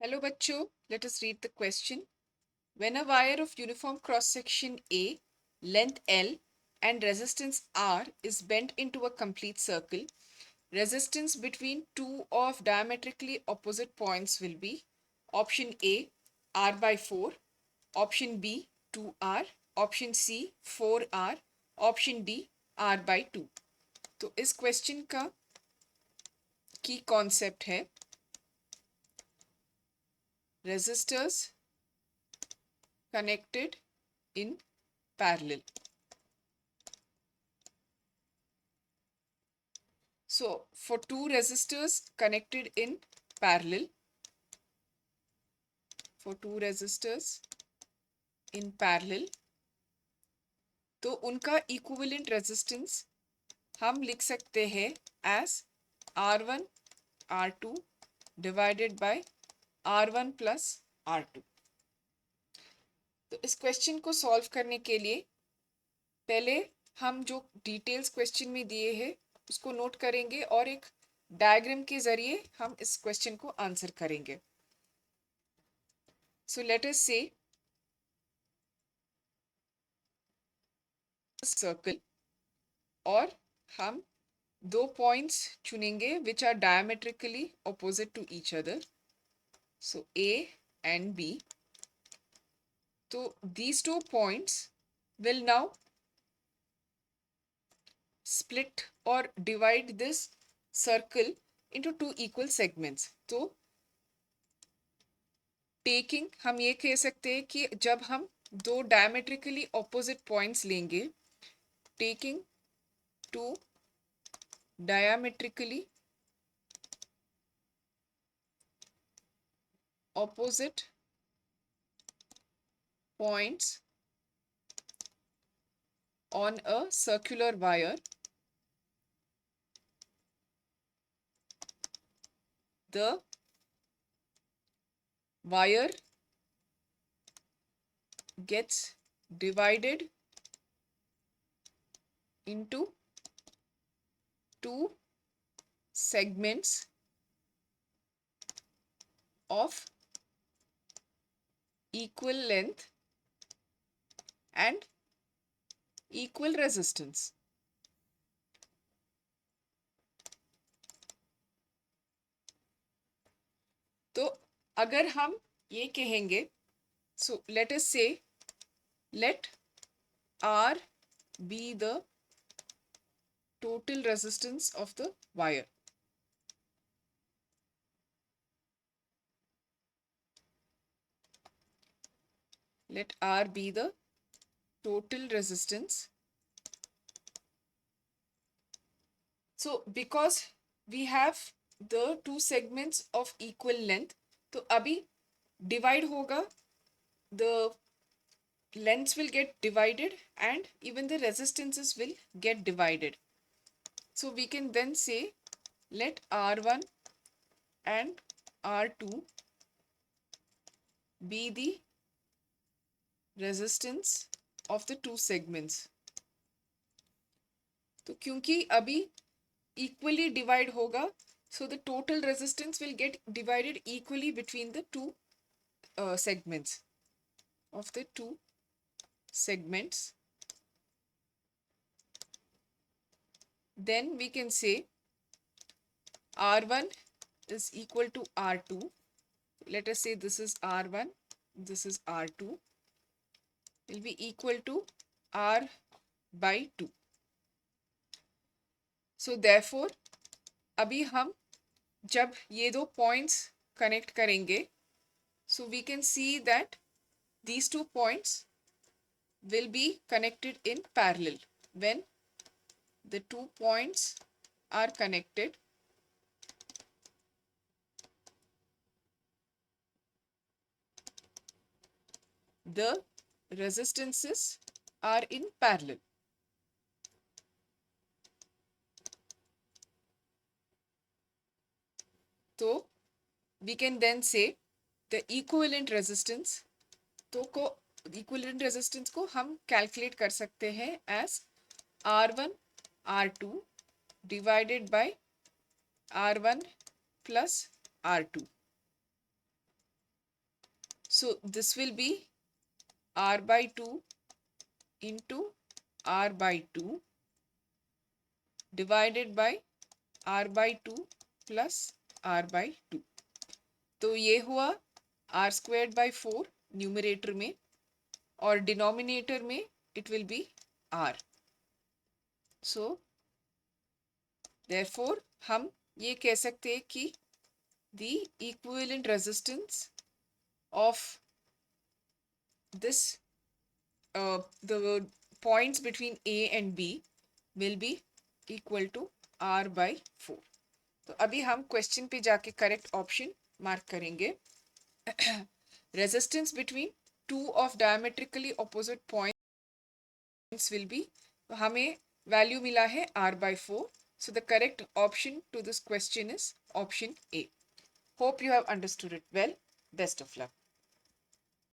Hello bachcho, let us read the question. When a wire of uniform cross section A, length L and resistance R is bent into a complete circle, resistance between two of diametrically opposite points will be option A R by 4, option B 2R, option C 4R, option D R by 2. तो इस question का की concept है resistors connected in parallel. So for two resistors connected in parallel, तो उनका equivalent resistance हम लिख सकते हैं as R1 R2 divided by R1 plus R2. तो इस क्वेश्चन को सॉल्व करने के लिए पहले हम जो डिटेल्स क्वेश्चन में दिए हैं उसको नोट करेंगे और एक डायग्राम के जरिए हम इस क्वेश्चन को आंसर करेंगे. सो लेट अस से सर्कल और हम दो पॉइंट्स चुनेंगे which are diametrically opposite to each other. So A and B. तो these two points will now split or divide this circle into two equal segments. तो taking हम ये कह सकते हैं कि जब हम दो डायमेट्रिकली ऑपोजिट पॉइंट्स लेंगे, taking to diametrically opposite points on a circular wire, the wire gets divided into two segments of equal length and equal resistance. तो अगर हम ये कहेंगे, so let us say let R be the total resistance of the wire. Let R be the total resistance. So because we have the two segments of equal length, तो अभी divide होगा, the lengths will get divided and even the resistances will get divided. So we can then say let R1 and R2 be the resistance of the two segments. तो क्योंकि अभी equally divide होगा, so the total resistance will get divided equally between the two segments of the two segments. Then we can say R1 is equal to R2. Let us say this is R1, this is R2, will be equal to R by 2. So therefore अभी हम जब ये दो points connect करेंगे, so we can see that these two points will be connected in parallel. When the two points are connected, the resistances are in parallel. तो we can then say the equivalent resistance, तो को equivalent resistance को हम calculate कर सकते हैं as R1 R2 divided by R1 plus R2. So this will be r by 2 into r by 2 divided by r by 2 plus r by 2. तो ये हुआ r squared by 4 न्यूमरेटर में, और डिनोमिनेटर में it will be r. So therefore हम ये कह सकते हैं कि the equivalent resistance of this the points between A and B will be equal to r by 4. तो अभी हम क्वेश्चन पे जाके करेक्ट ऑप्शन मार्क करेंगे. Resistance between two of diametrically ऑपोजिट पॉइंट्स विल बी, तो हमें वैल्यू मिला है r by 4. So the correct option to this question is option A. Hope you have understood it well. Best of luck.